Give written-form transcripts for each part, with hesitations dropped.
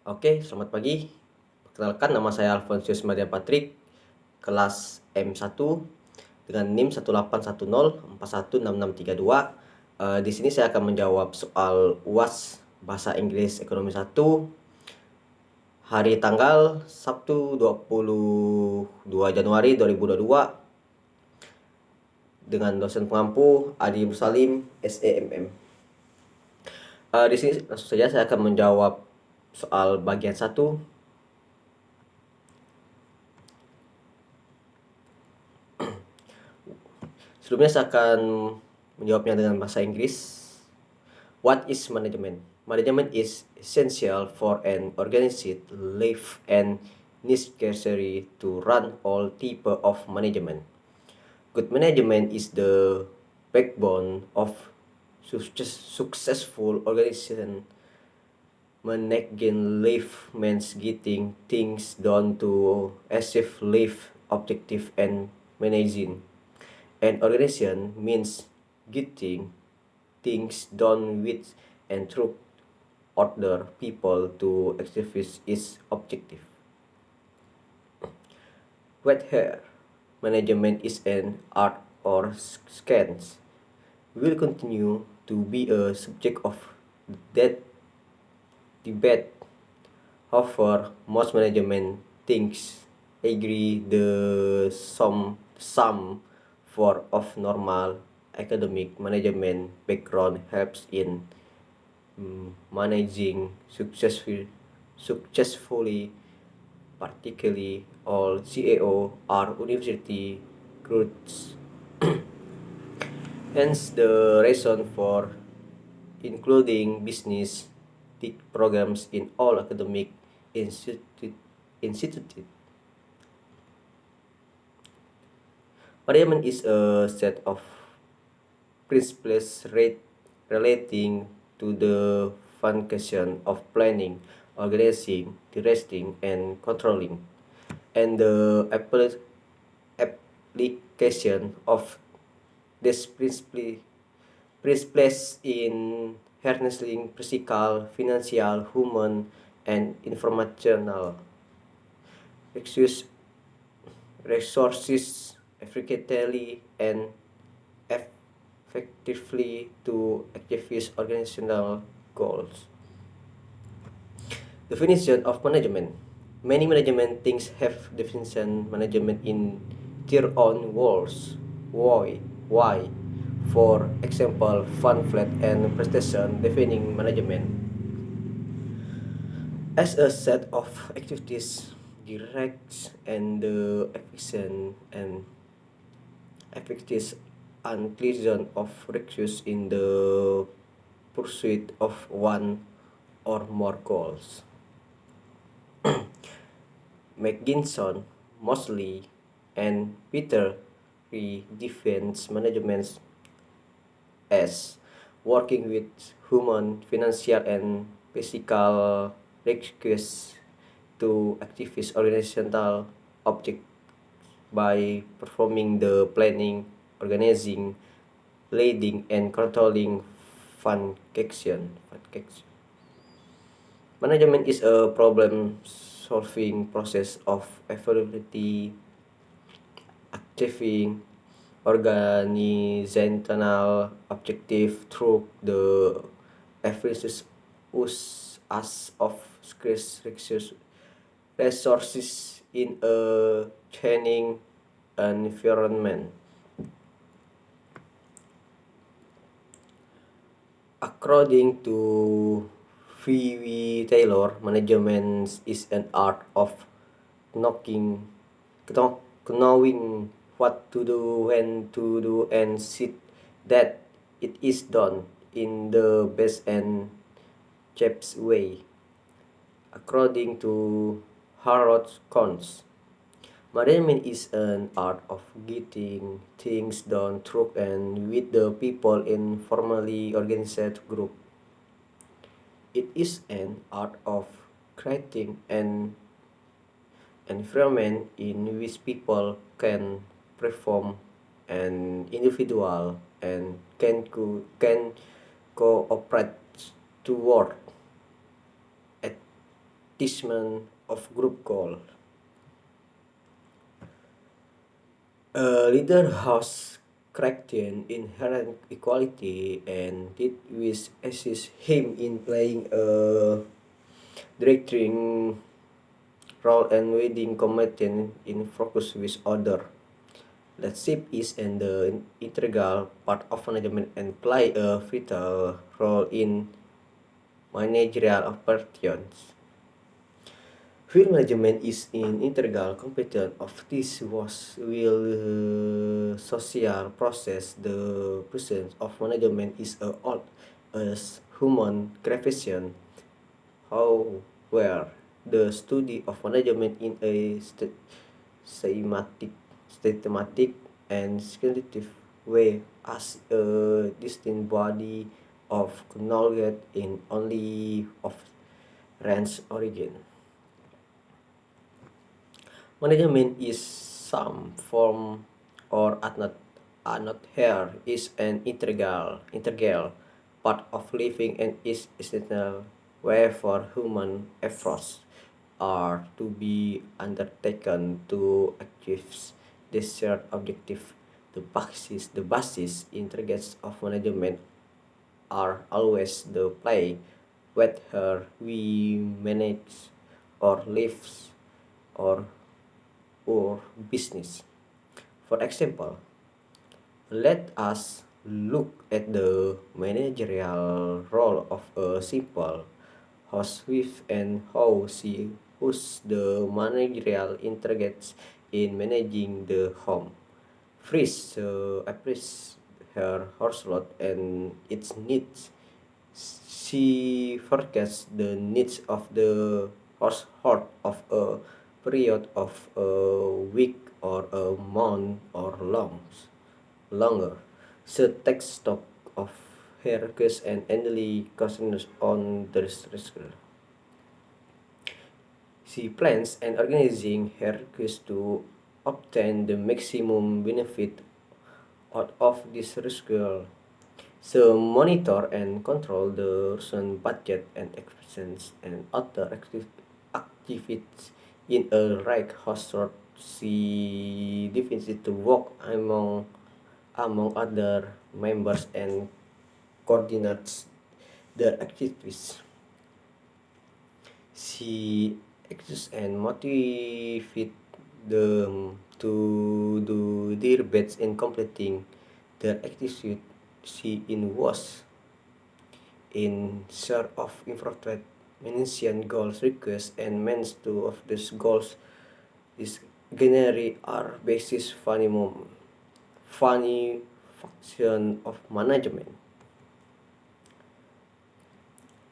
Oke, selamat pagi. Perkenalkan nama saya Alfonsius Maria Patrick, kelas M1 dengan NIM 18104166632. Di sini saya akan menjawab soal UAS Bahasa Inggris Ekonomi 1 hari tanggal Sabtu 22 Januari 2022 dengan dosen pengampu Adi Musalim, SEMM. Di sini langsung saja saya akan menjawab soal bagian 1. Sebelumnya saya akan menjawabnya dengan bahasa Inggris. What is management? Management is essential for an organized life and necessary to run all type of management. Good management is the backbone of successful organization. Managing life means getting things done to achieve life objective, and managing an organization means getting things done with and through other people to achieve its objective. Whether management is an art or science will continue to be a subject of that debate. However, most management thinks agree the sum for of normal academic management background helps in managing successfully, particularly all CAO are university graduates. Hence the reason for including business programs in all academic institute. Management is a set of principles relating to the function of planning, organizing, directing, and controlling, and the application of these principles in harnessing physical, financial, human, and informational resources efficiently and effectively to achieve organizational goals. Definition of management. Many management things have definition management in their own words. Why? For example, fund flat and prestation defining management as a set of activities direct and the efficient and effective inclusion of recruits in the pursuit of one or more goals. McGinson, Mosley, and Peter redefines management as working with human, financial, and physical requirements to achieve organizational objects by performing the planning, organizing, leading, and controlling function. Management is a problem-solving process of effectively achieving organizational objective through the efficient use of scarce resources in a changing environment. According to V.W. Taylor, management is an art of knowing what to do, when to do, and see that it is done in the best and cheapest way. According to Harold Kohns, management is an art of getting things done through and with the people in formally organized group. It is an art of creating an environment in which people can perform an individual and can cooperate toward achievement of group goal. A leader has Christian inherent equality, and it will assist him in playing a directing role and leading commitment in focus with other. Leadership is an integral part of management and play a vital role in managerial operations. Field management is an integral component of this social process. The presence of management is a odd as human creation. However, the study of management in a systematic and scientific way as a distinct body of knowledge in only of range origin. Management is some form or not here is an integral part of living and is essential way for human efforts are to be undertaken to achieve desired objective. The basis integrates of management are always the play whether we manage or lives or business. For example, let us look at the managerial role of a simple housewife and how she who's the managerial integrates in managing the home. First, appraise her household and its needs. She forecasts the needs of the household of a period of a week or a month or longer. She takes stock of her requests and endly concerns on the risk. She plans and organizing her requests to obtain the maximum benefit out of this risk. So monitor and control the recent budget and expenses and other activities in a right household. She defines to work among other members and coordinates their activities. She exists and motivate them to do their best in completing their activity. She involves in search of improvement, management goals, requests, and means to of these goals is generally are basis funny function of management.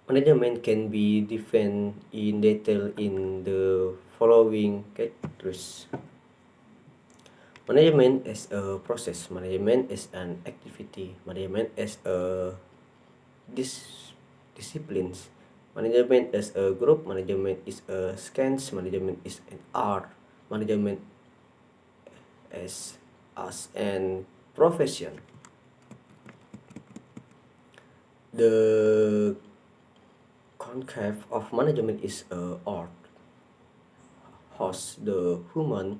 Management can be defined in detail in the following categories. Management as a process, management as an activity, management as a disciplines, management as a group, management is a science, management is an art, management as an profession. The concept of management is a art. Hosts the human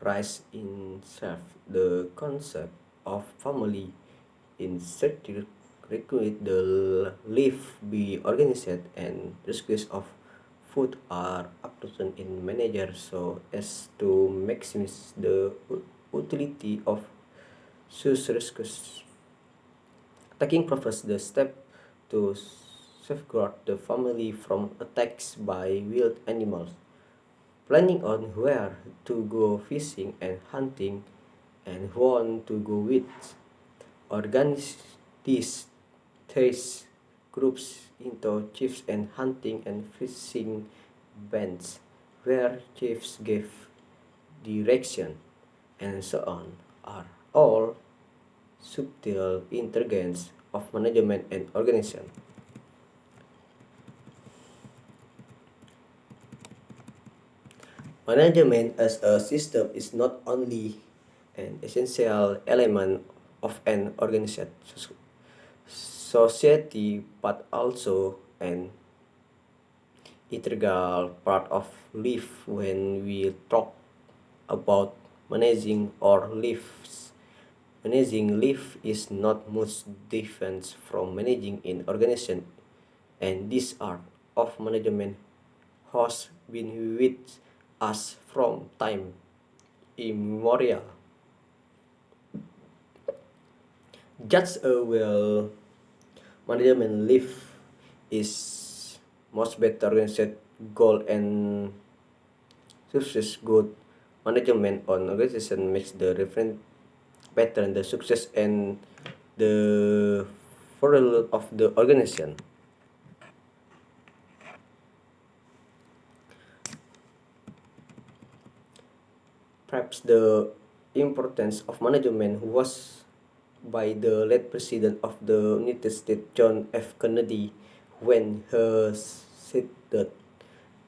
rise in self. The concept of family in structure require the life be organized and requests of food are approached in manager so as to maximize the utility of such resources. Taking provides the step to safeguard the family from attacks by wild animals. Planning on where to go fishing and hunting and who to go with. Organize these taste groups into chiefs and hunting and fishing bands where chiefs give direction and so on are all subtle ingredients of management and organization. Management as a system is not only an essential element of an organized society but also an integral part of life when we talk about managing our lives. Managing life is not much different from managing in organization, and this art of management has been with us from time immemorial. Just a well management life is much better than set goal and success. Good management on organization makes the different pattern the success and the fall of the organization. Perhaps the importance of management was by the late president of the United States John F. Kennedy when he said that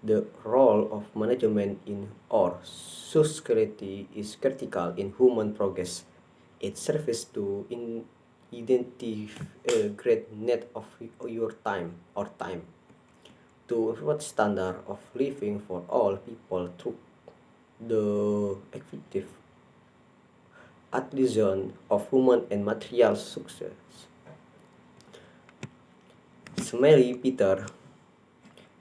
the role of management in our society is critical in human progress. It serves to identify a great need of your time or time to what standard of living for all people through the effective acquisition of human and material success. Smelly Peter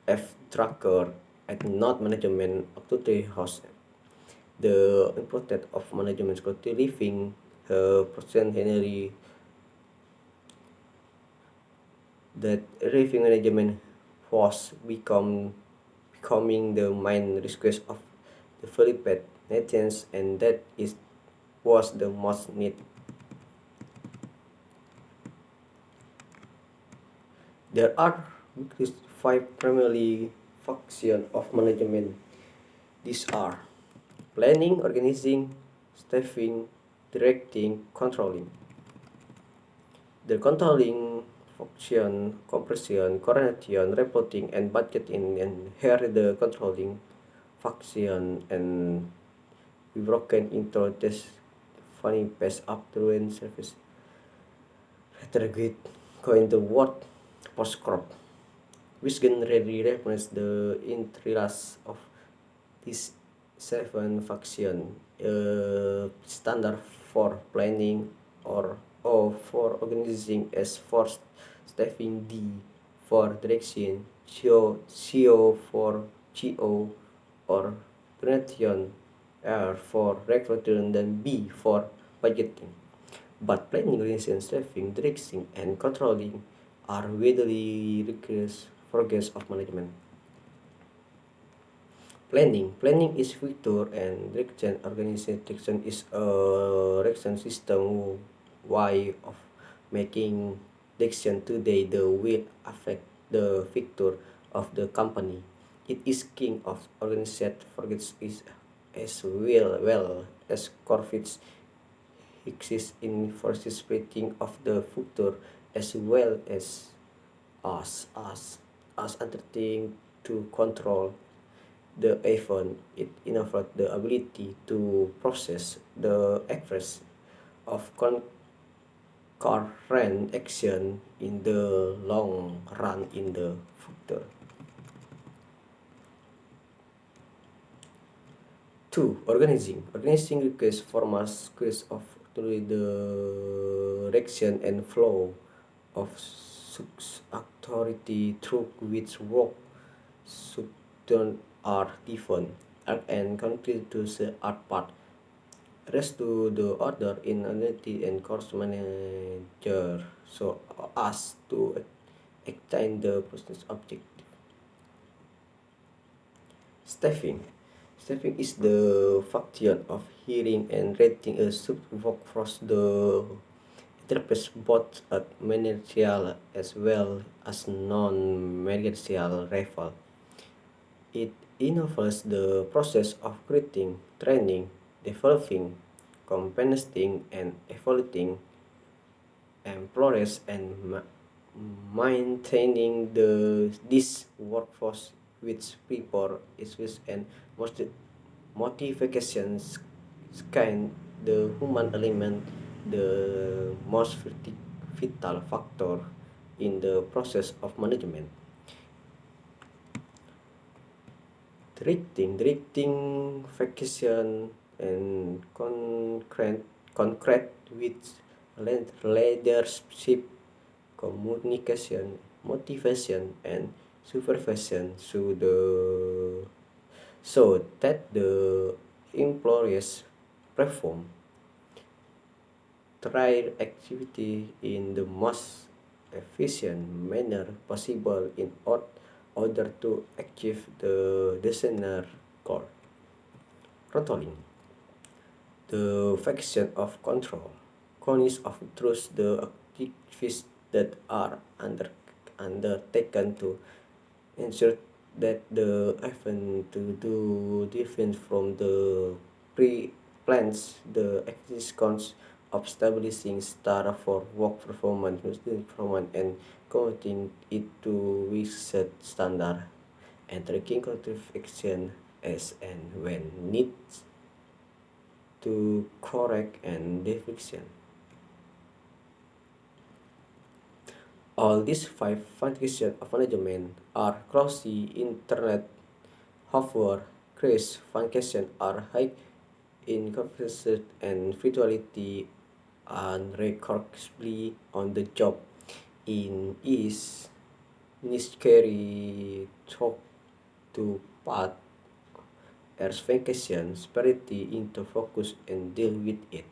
F. Drucker at Not Management Activity House. The importance of management quality living President Henry that living management was becoming the main request of the Philippine nations, and that is was the most need. There are five primary functions of management. These are planning, organizing, staffing, directing, controlling. The controlling function, compression, coordination, reporting, and budgeting, and here the controlling function and we broken into this funny pass up to in service. Retrograde going to word postcrop, which generally represents the interest of these seven function standard for planning or O for organizing, S for staffing, D for direction, CO for GO or donation, R for recruiting, then B for budgeting. But planning, organization, staffing, directing, and controlling are widely requires focus of management. Planning is victor and direction. Organization is a direction system way of making direction today the will affect the victor of the company. It is king of organization forgets is as well as corfits exists in participating of the victor as well as undertaking to control the event. It involves the ability to process the effects of concurrent action in the long run in the future. 2. Organizing requires formal sequence of the direction and flow of authority through which work should are different and contribute to the art part. Rest to the order in identity and course manager so as to attain the business objective. Staffing is the function of hearing and rating a workforce the interprets both at managerial as well as non-managerial level. It involves the process of creating, training, developing, compensating, and evaluating employees and maintaining this workforce which people is with and most motivations kind the human element the most vital factor in the process of management. Directing vacation and concrete with leadership, communication, motivation, and supervision so that the employees perform trial activity in the most efficient manner possible in order to achieve the desired goal. Throttling. The function of control consists of through the activities that are undertaken to ensure that the event to do different from the pre-plans. The activities consist of establishing star for work performance, and connecting it to set standard, and taking corrective action as and when needs to correct and deviation. All these five functions of management are closely internet. However, Chris functions are high in complexity and fidelity and remarkably on the job in is necessary to put Earth's vacation spirit into focus and deal with it.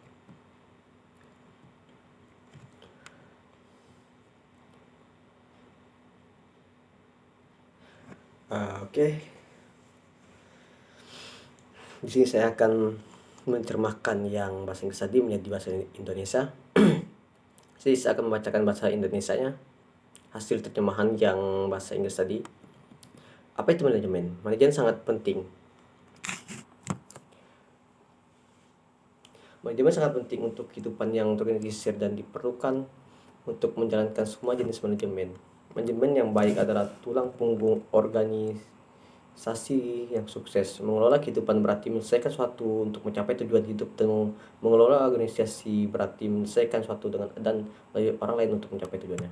Oke. Di sini saya akan menerjemahkan yang bahasa Inggris tadi menjadi bahasa Indonesia. Saya akan membacakan bahasa Indonesianya, hasil terjemahan yang bahasa Inggris tadi. Apa itu manajemen? Manajemen sangat penting. Manajemen sangat penting untuk kehidupan yang terorganisir dan diperlukan untuk menjalankan semua jenis manajemen. Manajemen yang baik adalah tulang punggung organisasi yang sukses. Mengelola kehidupan berarti menyelesaikan sesuatu untuk mencapai tujuan hidup, dan mengelola organisasi berarti menyelesaikan sesuatu dan orang lain untuk mencapai tujuannya.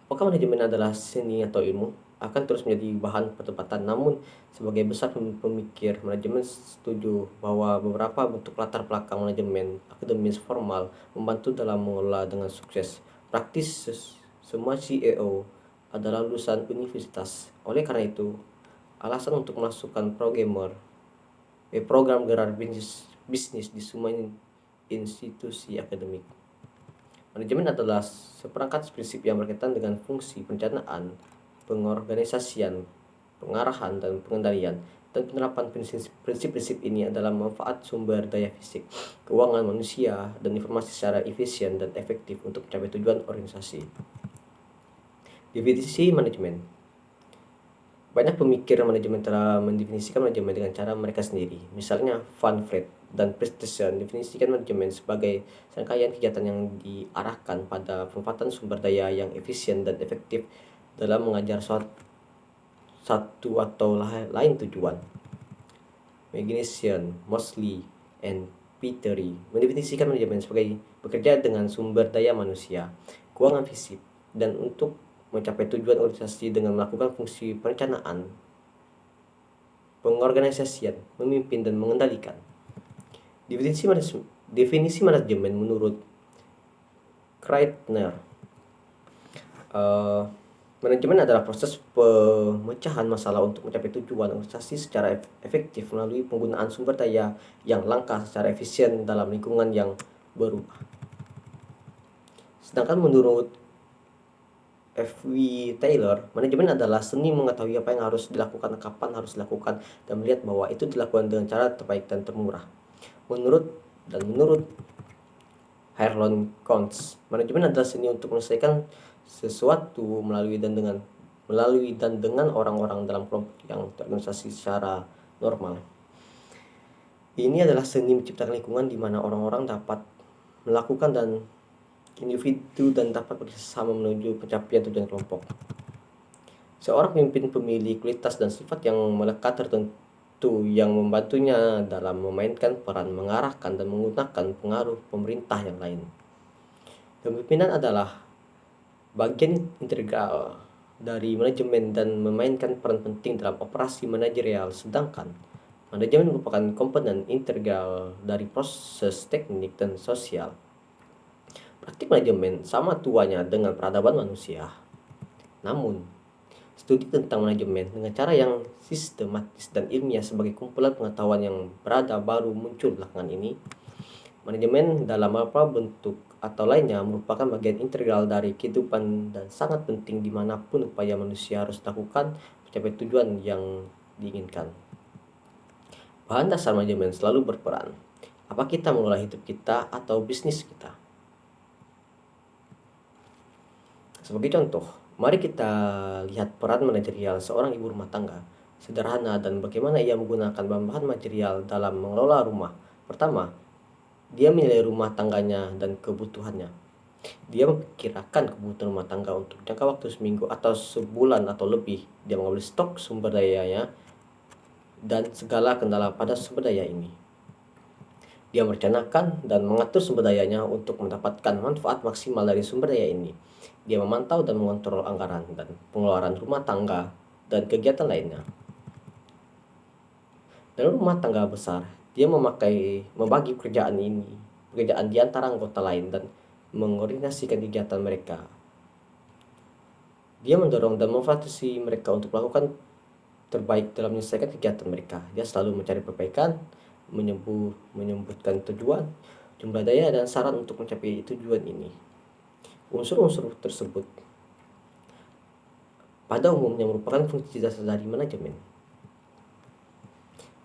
Apakah manajemen adalah seni atau ilmu? Akan terus menjadi bahan perdebatan, namun sebagai besar pemikir manajemen setuju bahwa beberapa bentuk latar belakang manajemen akademis formal membantu dalam mengelola dengan sukses. Praktis semua CEO adalah lulusan universitas. Oleh karena itu, alasan untuk memasukkan program gerar bisnis di semua institusi akademik. Manajemen adalah seperangkat prinsip yang berkaitan dengan fungsi perencanaan, pengorganisasian, pengarahan, dan pengendalian, dan penerapan prinsip-prinsip ini adalah manfaat sumber daya fisik, keuangan manusia, dan informasi secara efisien dan efektif untuk mencapai tujuan organisasi. Definisi manajemen. Banyak pemikir manajemen telah mendefinisikan manajemen dengan cara mereka sendiri. Misalnya, Van Fleet dan Prestation definisikan manajemen sebagai serangkaian kegiatan yang diarahkan pada pemanfaatan sumber daya yang efisien dan efektif dalam mengajar satu atau lain tujuan. Magnesian, Mosley, and Peteri mendefinisikan manajemen sebagai bekerja dengan sumber daya manusia, keuangan fisik, dan untuk mencapai tujuan organisasi dengan melakukan fungsi perencanaan, pengorganisasian, memimpin, dan mengendalikan. Definisi manajemen menurut Kreitner. Manajemen adalah proses pemecahan masalah untuk mencapai tujuan organisasi secara efektif melalui penggunaan sumber daya yang langka secara efisien dalam lingkungan yang berubah. Sedangkan menurut F.W. Taylor, manajemen adalah seni mengetahui apa yang harus dilakukan, kapan harus dilakukan, dan melihat bahwa itu dilakukan dengan cara terbaik dan termurah. Menurut Harlan Counts, manajemen adalah seni untuk menyelesaikan sesuatu melalui dan dengan orang-orang dalam kelompok yang terorganisasi secara normal. Ini adalah seni menciptakan lingkungan di mana orang-orang dapat melakukan dan individu dan dapat bersama menuju pencapaian tujuan kelompok. Seorang pemimpin memiliki kualitas dan sifat yang melekat tertentu yang membantunya dalam memainkan peran mengarahkan dan menggunakan pengaruh pemerintah yang lain. Kepemimpinan adalah bagian integral dari manajemen dan memainkan peran penting dalam operasi manajerial, sedangkan manajemen merupakan komponen integral dari proses teknik dan sosial. Praktik manajemen sama tuanya dengan peradaban manusia. Namun, studi tentang manajemen dengan cara yang sistematis dan ilmiah sebagai kumpulan pengetahuan yang berada baru muncul belakangan ini. Manajemen dalam apa bentuk atau lainnya merupakan bagian integral dari kehidupan dan sangat penting dimanapun upaya manusia harus lakukan mencapai tujuan yang diinginkan. Bahan dasar manajemen selalu berperan. Apa kita mengelola hidup kita atau bisnis kita? Sebagai contoh, mari kita lihat peran manajerial seorang ibu rumah tangga sederhana dan bagaimana ia menggunakan bahan-bahan material dalam mengelola rumah. Pertama, dia menilai rumah tangganya dan kebutuhannya. Dia memperkirakan kebutuhan rumah tangga untuk jangka waktu seminggu atau sebulan atau lebih. Dia mengambil stok sumber dayanya dan segala kendala pada sumber daya ini. Dia merencanakan dan mengatur sumber dayanya untuk mendapatkan manfaat maksimal dari sumber daya ini. Dia memantau dan mengontrol anggaran dan pengeluaran rumah tangga dan kegiatan lainnya. Dalam rumah tangga besar, dia membagi pekerjaan di antara anggota lain dan mengkoordinasikan kegiatan mereka. Dia mendorong dan memfasilitasi mereka untuk melakukan terbaik dalam menyelesaikan kegiatan mereka. Dia selalu mencari perbaikan, menyebutkan tujuan, jumlah daya dan saran untuk mencapai tujuan ini. Unsur-unsur tersebut pada umumnya merupakan fungsi dasar dari manajemen.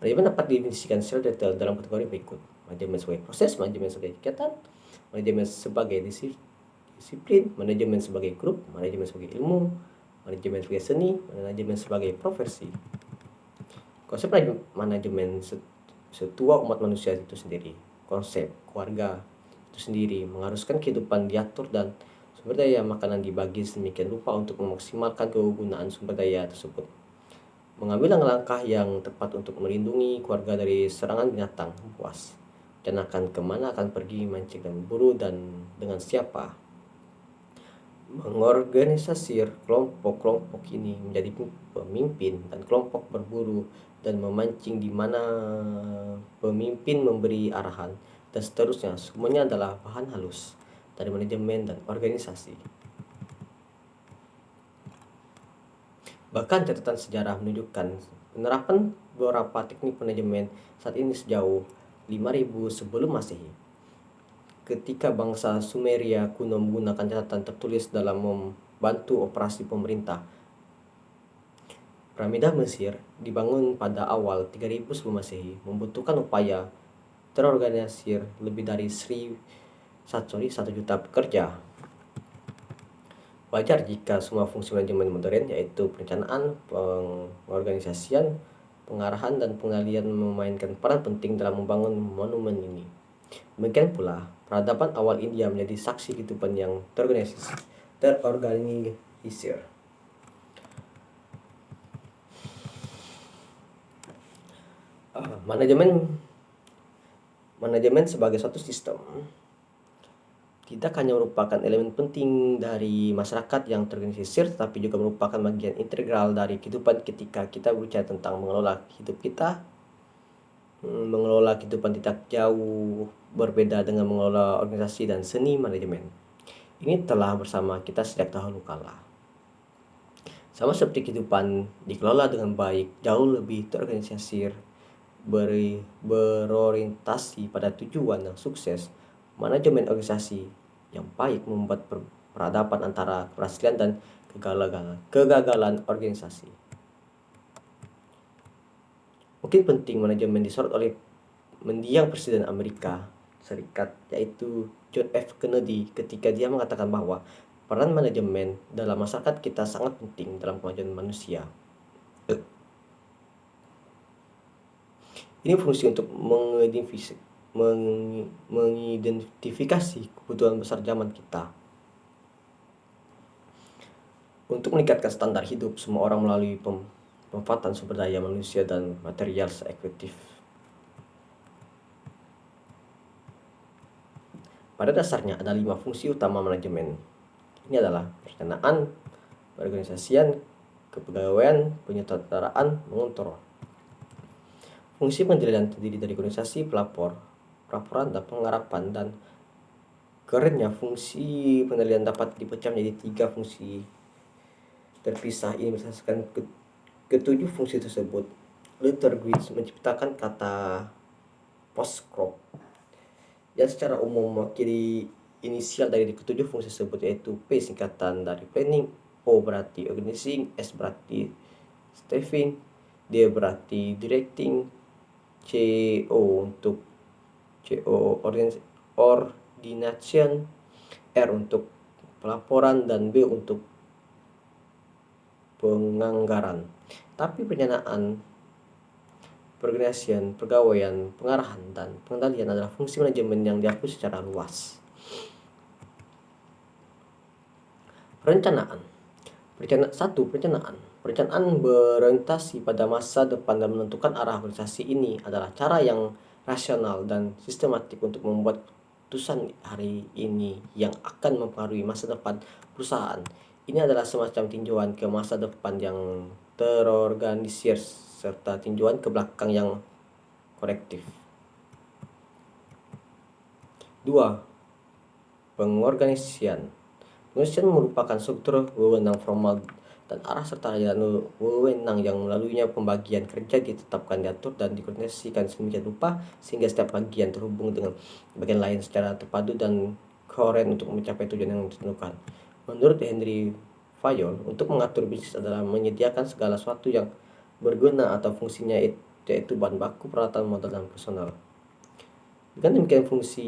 Manajemen dapat didefinisikan secara detail dalam kategori berikut: manajemen sebagai proses, manajemen sebagai kegiatan, manajemen sebagai disiplin, manajemen sebagai grup, manajemen sebagai ilmu, manajemen sebagai seni, manajemen sebagai profesi. Konsep manajemen setua umat manusia itu sendiri. Konsep keluarga itu sendiri mengharuskan kehidupan diatur dan sumber daya makanan dibagi sedemikian rupa untuk memaksimalkan kegunaan sumber daya tersebut. Mengambil langkah yang tepat untuk melindungi keluarga dari serangan binatang buas. Rencanakan kemana akan pergi mancing dan berburu dan dengan siapa. Mengorganisasi kelompok-kelompok ini menjadi pemimpin dan kelompok berburu dan memancing di mana pemimpin memberi arahan dan seterusnya. Semuanya adalah bahan halus dari manajemen dan organisasi. Bahkan catatan sejarah menunjukkan penerapan beberapa teknik manajemen saat ini sejauh 5000 sebelum Masehi. Ketika bangsa Sumeria kuno menggunakan catatan tertulis dalam membantu operasi pemerintah. Piramida Mesir dibangun pada awal 3000 sebelum Masehi, membutuhkan upaya terorganisir lebih dari 1 juta pekerja. Wajar jika semua fungsi manajemen modern, yaitu perencanaan, pengorganisasian, pengarahan, dan pengendalian memainkan peran penting dalam membangun monumen ini. Demikian pula, peradaban awal India menjadi saksi kehidupan yang terorganisir. Manajemen sebagai suatu sistem tidak hanya merupakan elemen penting dari masyarakat yang terorganisir, tetapi juga merupakan bagian integral dari kehidupan ketika kita berbicara tentang mengelola hidup kita. Mengelola kehidupan tidak jauh berbeda dengan mengelola organisasi dan seni manajemen. Ini telah bersama kita sejak dahulu kala. Sama seperti kehidupan dikelola dengan baik, jauh lebih terorganisir, berorientasi pada tujuan yang sukses. Manajemen organisasi yang baik membuat peradaban antara keberhasilan dan kegagalan organisasi. Mungkin penting manajemen disorot oleh mendiang Presiden Amerika Serikat, yaitu John F. Kennedy, ketika dia mengatakan bahwa peran manajemen dalam masyarakat kita sangat penting dalam kemajuan manusia. Ini fungsi untuk mengidentifikasi kebutuhan besar zaman kita. Untuk meningkatkan standar hidup semua orang melalui pemanfaatan sumber daya manusia dan material seefektif. Pada dasarnya ada 5 fungsi utama manajemen. Ini adalah perencanaan, Organisasian, kepegawaian, penyutradaraan, mengontrol. Fungsi penilaian terdiri dari organisasi, pelaporan, dan penggarapan. Dan kerennya fungsi penilaian dapat dipecah menjadi 3 fungsi terpisah. Ini berdasarkan ketujuh fungsi tersebut. Luther Guinness menciptakan kata postcrop yang secara umum mewakili inisial dari ketujuh fungsi tersebut, yaitu P singkatan dari planning, O berarti organizing, S berarti staffing, D berarti directing, CO untuk ordination, R untuk pelaporan, dan B untuk penganggaran. Tapi penyediaan, perorganisasian, pegawaian, pengarahan, dan pengendalian adalah fungsi manajemen yang diakui secara luas. Perencanaan. Perencanaan berorientasi pada masa depan dan menentukan arah organisasi. Ini adalah cara yang rasional dan sistematik untuk membuat keputusan hari ini yang akan mempengaruhi masa depan perusahaan. Ini adalah semacam tinjauan ke masa depan yang terorganisir serta tinjauan ke belakang yang korektif. 2. Pengorganisasian. Pengorganisasian merupakan struktur wewenang formal dan arah serta jalan wewenang yang melaluinya pembagian kerja ditetapkan, diatur, dan dikoordinasikan sedemikian rupa sehingga setiap bagian terhubung dengan bagian lain secara terpadu dan koheren untuk mencapai tujuan yang ditentukan. Menurut Henry Fayol, untuk mengatur bisnis adalah menyediakan segala sesuatu yang berguna atau fungsinya, yaitu bahan baku, peralatan, modal, dan personal. Dengan demikian, fungsi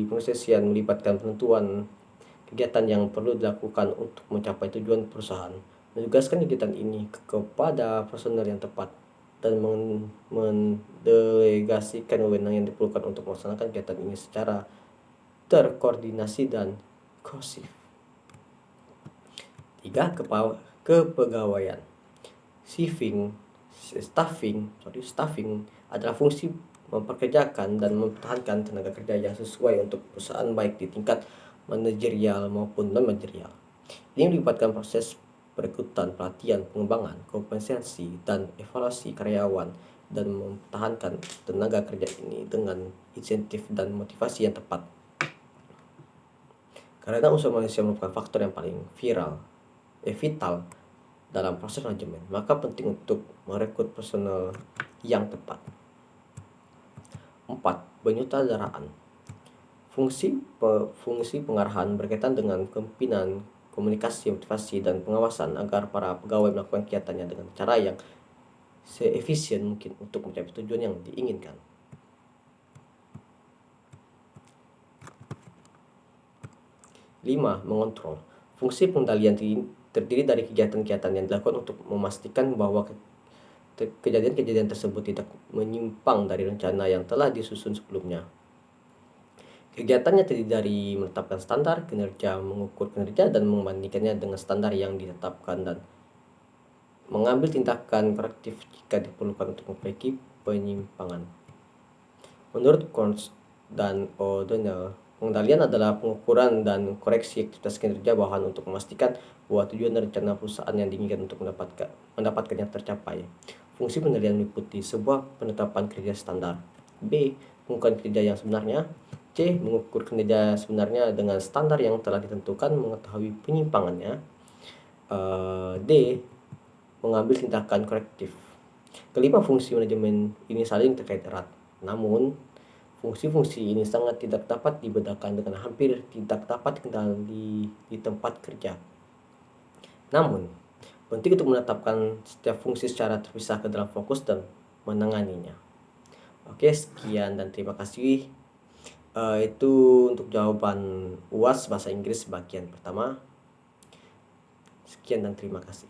pengorganisasian melibatkan penentuan kegiatan yang perlu dilakukan untuk mencapai tujuan perusahaan, menugaskan kegiatan ini kepada personel yang tepat, dan mendelegasikan wewenang yang diperlukan untuk melaksanakan kegiatan ini secara terkoordinasi dan kohesif. 3. Kepegawaian. Staffing adalah fungsi memperkerjakan dan mempertahankan tenaga kerja yang sesuai untuk perusahaan, baik di tingkat manajerial maupun non-manajerial. Ini melibatkan proses perekrutan, pelatihan, pengembangan, kompensasi, dan evaluasi karyawan, dan mempertahankan tenaga kerja ini dengan insentif dan motivasi yang tepat. Karena unsur manusia merupakan faktor yang paling vital dalam proses manajemen, maka penting untuk merekrut personel yang tepat. 4. Penyutradaraan. Fungsi pengarahan berkaitan dengan kepemimpinan, komunikasi, motivasi, dan pengawasan agar para pegawai melakukan kegiatannya dengan cara yang seefisien mungkin untuk mencapai tujuan yang diinginkan. 5. Mengontrol. Fungsi pengendalian terdiri dari kegiatan-kegiatan yang dilakukan untuk memastikan bahwa kejadian-kejadian tersebut tidak menyimpang dari rencana yang telah disusun sebelumnya. Kegiatannya terdiri dari menetapkan standar kinerja, mengukur kinerja, dan membandingkannya dengan standar yang ditetapkan, dan mengambil tindakan korektif jika diperlukan untuk memperbaiki penyimpangan. Menurut Korns dan O'Donnell, pengendalian adalah pengukuran dan koreksi aktivitas kinerja bawahan untuk memastikan bahwa tujuan dan rencana perusahaan yang diinginkan untuk mendapatkannya tercapai. Fungsi pengendalian meliputi sebuah penetapan kinerja standar, B. Pengukuran kinerja yang sebenarnya, C. Mengukur kinerja sebenarnya dengan standar yang telah ditentukan, mengetahui penyimpangannya, D. Mengambil tindakan korektif. Kelima fungsi manajemen ini saling terkait erat. Namun, fungsi-fungsi ini sangat tidak dapat dibedakan dengan hampir tidak dapat kendali di tempat kerja. Namun, penting untuk menetapkan setiap fungsi secara terpisah ke dalam fokus dan menanganinya. Oke, sekian dan terima kasih. Itu untuk jawaban UAS Bahasa Inggris bagian pertama. Sekian dan terima kasih.